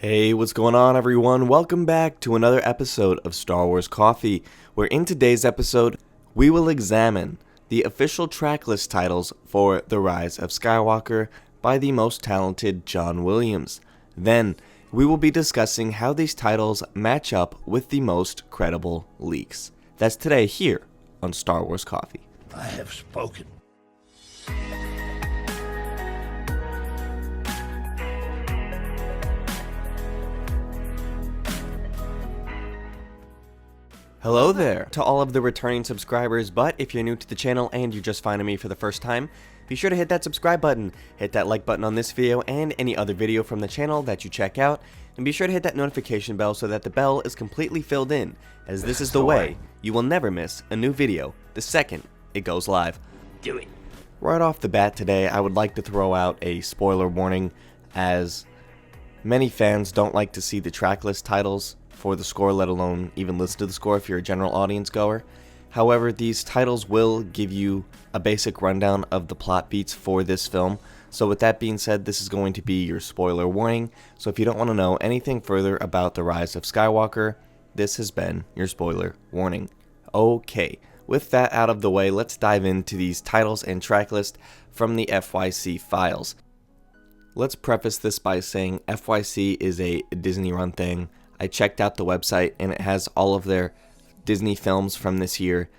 Hey, what's going on everyone? Welcome back to another episode of Star Wars Coffee, where in today's episode, we will examine the official tracklist titles for The Rise of Skywalker by the most talented John Williams. Then, we will be discussing how these titles match up with the most credible leaks. That's today here on Star Wars Coffee. I have spoken. Hello there to all of the returning subscribers, but if you're new to the channel and you're just finding me for the first time, be sure to hit that subscribe button, hit that like button on this video and any other video from the channel that you check out, and be sure to hit that notification bell so that the bell is completely filled in, as this is the way you will never miss a new video the second it goes live. Do it. Right off the bat today, I would like to throw out a spoiler warning, as many fans don't like to see the tracklist titles for the score, let alone even listen to the score if you're a general audience goer. However, these titles will give you a basic rundown of the plot beats for this film. So with that being said, this is going to be your spoiler warning. So if you don't want to know anything further about The Rise of Skywalker, this has been your spoiler warning. Okay, with that out of the way, let's dive into these titles and tracklist from the FYC files. Let's preface this by saying FYC is a Disney-run thing. I checked out the website and it has all of their Disney films from this year,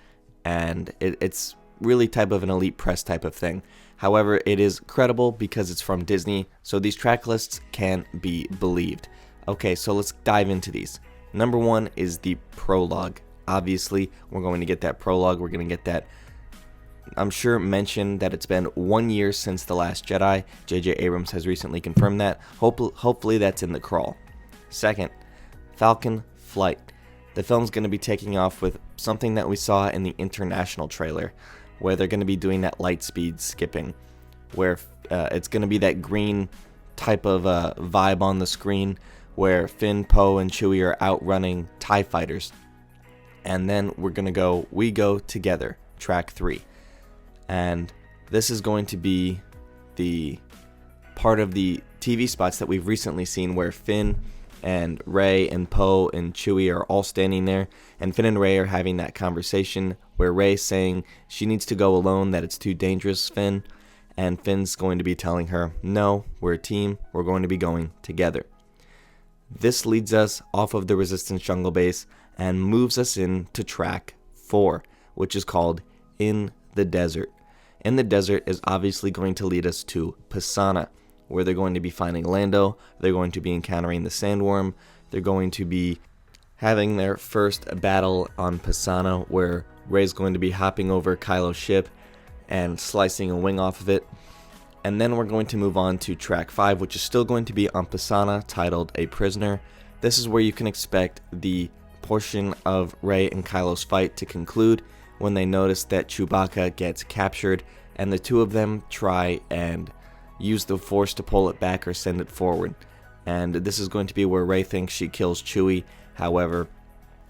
and it's really type of an elite press type of thing. However, it is credible because it's from Disney, so these track lists can be believed. Okay, so let's dive into these. Number one is the prologue. Obviously, we're going to get that prologue. We're going to get that, I'm sure, mentioned that it's been 1 year since The Last Jedi. J.J. Abrams has recently confirmed that. Hopefully that's in the crawl. Second, Falcon Flight. The film's going to be taking off with something that we saw in the international trailer, where they're going to be doing that light speed skipping, where it's going to be that green type of vibe on the screen, where Finn, Poe, and Chewie are outrunning TIE fighters. And then we go together, track 3. And this is going to be the part of the TV spots that we've recently seen, where Finn and Rey and Poe and Chewie are all standing there, and Finn and Rey are having that conversation where Rey's saying she needs to go alone, that it's too dangerous, Finn, and Finn's going to be telling her, no, we're a team, we're going to be going together. This leads us off of the Resistance jungle base and moves us into track 4, which is called In the Desert. In the Desert is obviously going to lead us to Pasaana, where they're going to be finding Lando, they're going to be encountering the Sandworm, they're going to be having their first battle on Pasaana, where Rey's going to be hopping over Kylo's ship and slicing a wing off of it. And then we're going to move on to track 5, which is still going to be on Pasaana, titled A Prisoner. This is where you can expect the portion of Rey and Kylo's fight to conclude, when they notice that Chewbacca gets captured, and the two of them try and use the Force to pull it back or send it forward. And this is going to be where Rey thinks she kills Chewie. However,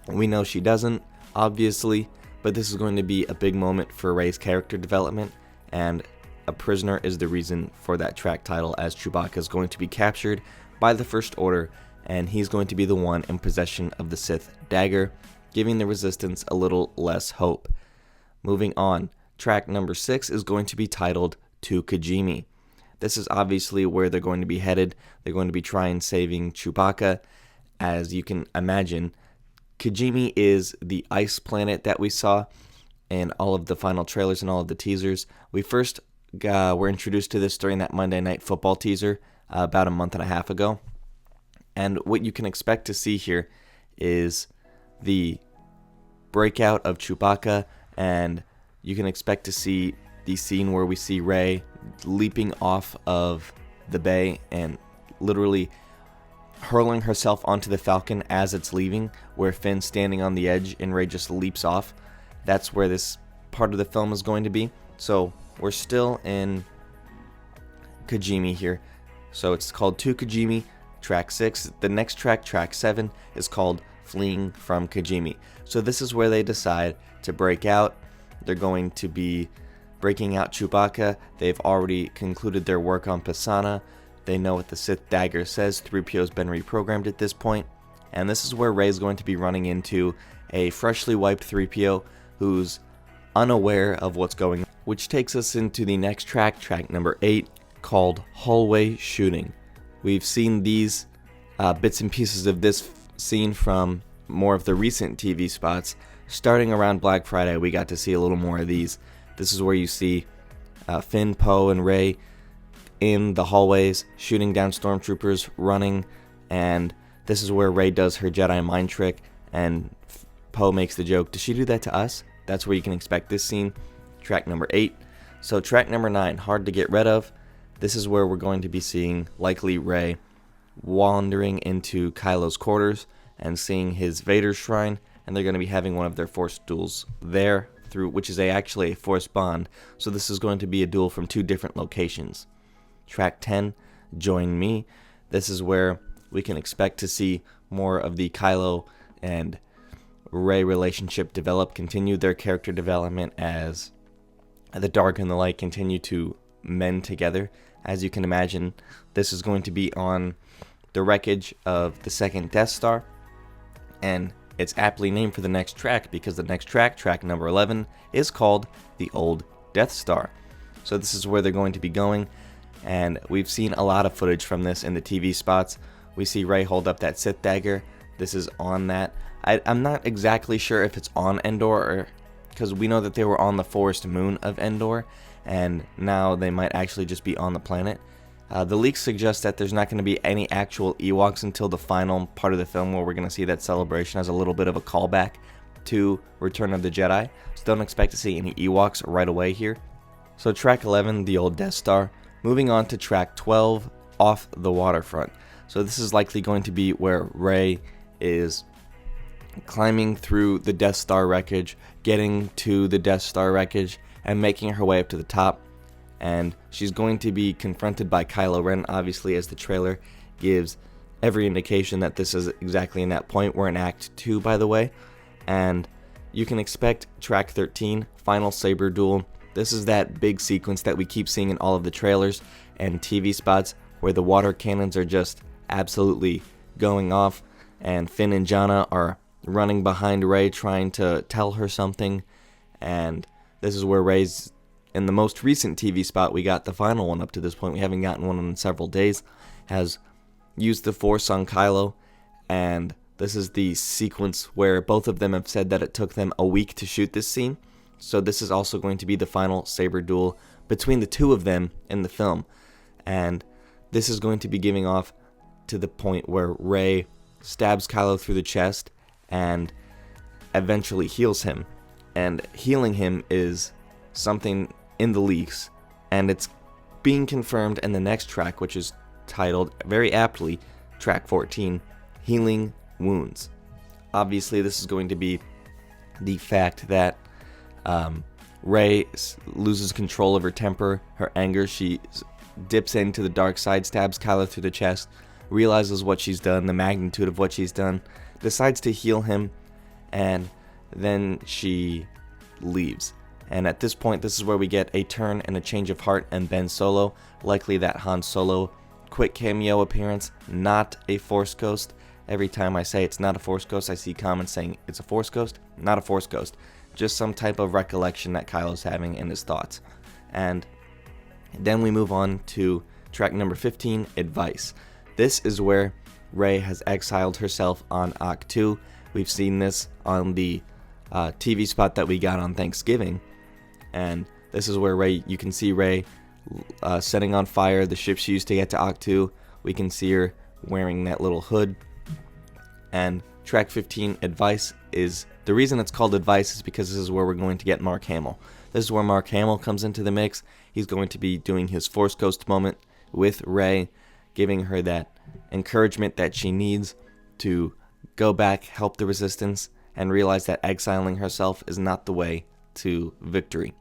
we know she doesn't, obviously, but this is going to be a big moment for Rey's character development, and A Prisoner is the reason for that track title, as Chewbacca is going to be captured by the First Order, and he's going to be the one in possession of the Sith dagger, giving the Resistance a little less hope. Moving on, track number 6 is going to be titled To Kijimi. This is obviously where they're going to be headed. They're going to be trying saving Chewbacca. As you can imagine, Kijimi is the ice planet that we saw in all of the final trailers and all of the teasers. We first were introduced to this during that Monday Night Football teaser about a month and a half ago. And what you can expect to see here is the breakout of Chewbacca, and you can expect to see the scene where we see Rey leaping off of the bay and literally hurling herself onto the Falcon as it's leaving, where Finn's standing on the edge and Rey just leaps off. That's where this part of the film is going to be. So we're still in Kijimi here. So it's called To Kijimi, track 6. The next track, track 7, is called Fleeing from Kijimi. So this is where they decide to break out. They're going to be breaking out Chewbacca. They've already concluded their work on Pasaana, They know what the Sith dagger says. 3PO's been reprogrammed at this point. And this is where Rey's going to be running into a freshly wiped 3PO who's unaware of what's going on, which takes us into the next track, track number 8, called Hallway Shooting. We've seen these bits and pieces of this scene from more of the recent TV spots. Starting around Black Friday, we got to see a little more of these. This is where you see Finn, Poe, and Rey in the hallways shooting down stormtroopers, running, and this is where Rey does her Jedi mind trick, and Poe makes the joke, "Does she do that to us?" That's where you can expect this scene. Track number 8. So track number 9, Hard to Get Rid Of. This is where we're going to be seeing likely Rey wandering into Kylo's quarters and seeing his Vader shrine, and they're going to be having one of their Force duels there, through which is actually a Force bond. So this is going to be a duel from 2 different locations. Track 10, Join Me. This is where we can expect to see more of the Kylo and Rey relationship develop, continue their character development as the dark and the light continue to mend together. As you can imagine, this is going to be on the wreckage of the second Death Star, and it's aptly named for the next track because the next track, track number 11, is called The Old Death Star. So this is where they're going to be going, and we've seen a lot of footage from this in the TV spots. We see Rey hold up that Sith dagger. This is on that. I'm not exactly sure if it's on Endor, or because we know that they were on the forest moon of Endor, and now they might actually just be on the planet. The leaks suggest that there's not going to be any actual Ewoks until the final part of the film, where we're going to see that celebration as a little bit of a callback to Return of the Jedi. So don't expect to see any Ewoks right away here. So track 11, The Old Death Star. Moving on to track 12, Off the Waterfront. So this is likely going to be where Rey is climbing through the Death Star wreckage, getting to the Death Star wreckage, and making her way up to the top. And she's going to be confronted by Kylo Ren, obviously, as the trailer gives every indication that this is exactly in that point. We're in Act 2, by the way. And you can expect track 13, Final Saber Duel. This is that big sequence that we keep seeing in all of the trailers and TV spots, where the water cannons are just absolutely going off, and Finn and Janna are running behind Rey trying to tell her something. And this is where Rey's, in the most recent TV spot, we got the final one up to this point, we haven't gotten one in several days, has used the Force on Kylo, and this is the sequence where both of them have said that it took them a week to shoot this scene. So this is also going to be the final saber duel between the two of them in the film, and this is going to be giving off to the point where Rey stabs Kylo through the chest and eventually heals him. And healing him is something in the leaks, and it's being confirmed in the next track, which is titled, very aptly, track 14, Healing Wounds. Obviously, this is going to be the fact that Rey loses control of her temper, her anger. She dips into the dark side, stabs Kylo through the chest, realizes what she's done, the magnitude of what she's done, decides to heal him, and then she leaves. And at this point, this is where we get a turn and a change of heart and Ben Solo, likely that Han Solo quick cameo appearance, not a Force Ghost. Every time I say it's not a Force Ghost, I see comments saying it's a Force Ghost. Not a Force Ghost, just some type of recollection that Kylo's having in his thoughts. And then we move on to track number 15, Advice. This is where Rey has exiled herself on Ahch-To. We've seen this on the TV spot that we got on Thanksgiving, and this is where you can see Rey setting on fire the ship she used to get to Ahch-To. We can see her wearing that little hood. And track 15, Advice, is the reason it's called Advice is because this is where we're going to get Mark Hamill. This is where Mark Hamill comes into the mix. He's going to be doing his Force Ghost moment with Rey, giving her that encouragement that she needs to go back, help the Resistance, and realize that exiling herself is not the way to victory.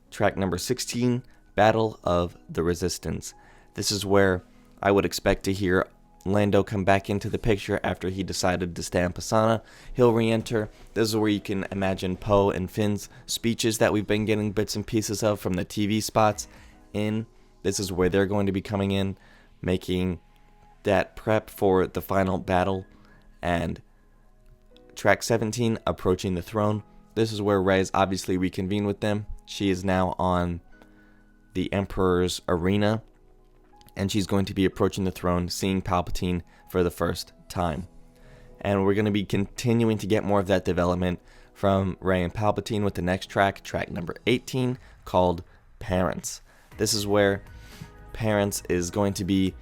Track number 16, Battle of the Resistance. This is where I would expect to hear Lando come back into the picture after he decided to stay on Pasaana. He'll re-enter. This is where you can imagine Poe and Finn's speeches that we've been getting bits and pieces of from the TV spots in. This is where they're going to be coming in. making that prep for the final battle. And track 17, Approaching the Throne. This is where Rey is obviously reconvened with them. She is now on the Emperor's arena, and she's going to be approaching the throne, seeing Palpatine for the first time. And we're going to be continuing to get more of that development from Rey and Palpatine with the next track, track number 18, called Parents. This is where Parents is going to be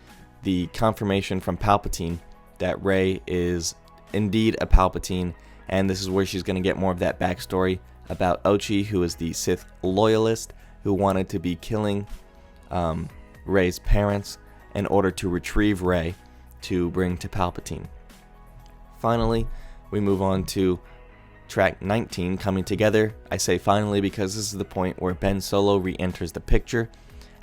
the confirmation from Palpatine that Rey is indeed a Palpatine, and this is where she's going to get more of that backstory about Ochi, who is the Sith loyalist who wanted to be killing Rey's parents in order to retrieve Rey to bring to Palpatine. Finally, we move on to track 19, Coming Together. I say finally because this is the point where Ben Solo re-enters the picture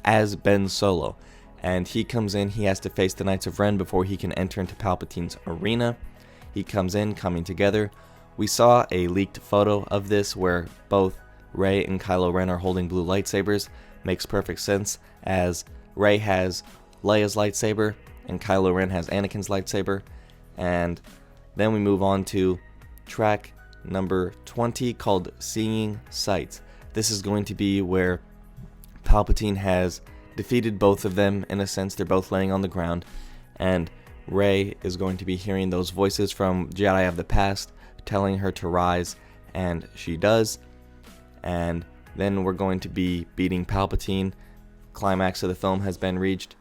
as Ben Solo, and he comes in. He has to face the Knights of Ren before he can enter into Palpatine's arena. He comes in, Coming Together. We saw a leaked photo of this where both Rey and Kylo Ren are holding blue lightsabers. Makes perfect sense, as Rey has Leia's lightsaber and Kylo Ren has Anakin's lightsaber. And then we move on to track number 20, called Seeing Sights. This is going to be where Palpatine has defeated both of them. In a sense, they're both laying on the ground, and Rey is going to be hearing those voices from Jedi of the past telling her to rise, and she does. And then we're going to be beating Palpatine. Climax of the film has been reached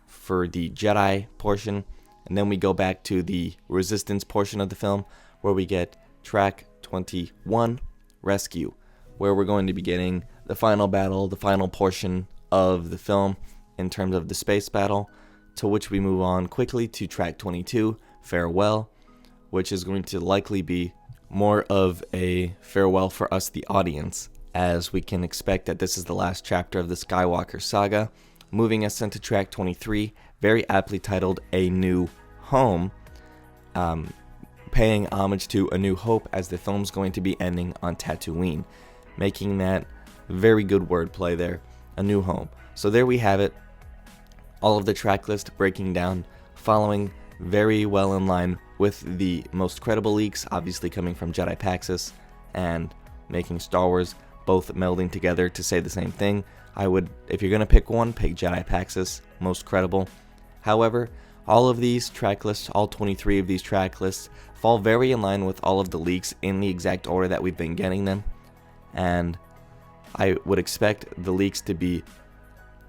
for the Jedi portion, and then we go back to the Resistance portion of the film, where we get track 21, Rescue, where we're going to be getting the final battle, the final portion of the film in terms of the space battle, to which we move on quickly to track 22, Farewell, which is going to likely be more of a farewell for us, the audience, as we can expect that this is the last chapter of the Skywalker saga, moving us into track 23, very aptly titled A New Home, paying homage to A New Hope, as the film's going to be ending on Tatooine, making that very good wordplay there, A New Home. So there we have it, all of the track list breaking down, following very well in line with the most credible leaks, obviously coming from Jedi Paxis and making Star Wars, both melding together to say the same thing. I would, if you're going to pick one, pick Jedi Paxis, most credible. However, all of these track lists, all 23 of these track lists, fall very in line with all of the leaks in the exact order that we've been getting them, and I would expect the leaks to be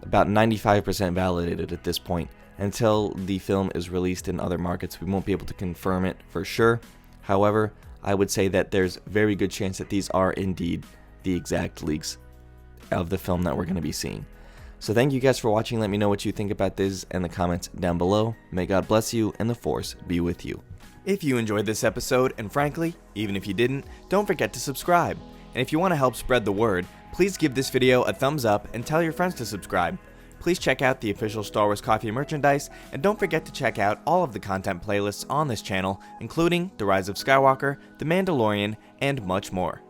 about 95% validated at this point. Until the film is released in other markets, we won't be able to confirm it for sure. However, I would say that there's very good chance that these are indeed the exact leaks of the film that we're going to be seeing. So thank you guys for watching. Let me know what you think about this in the comments down below. May God bless you and the Force be with you. If you enjoyed this episode, and frankly, even if you didn't, don't forget to subscribe. And if you want to help spread the word, please give this video a thumbs up and tell your friends to subscribe. Please check out the official Star Wars Coffee merchandise, and don't forget to check out all of the content playlists on this channel, including The Rise of Skywalker, The Mandalorian, and much more.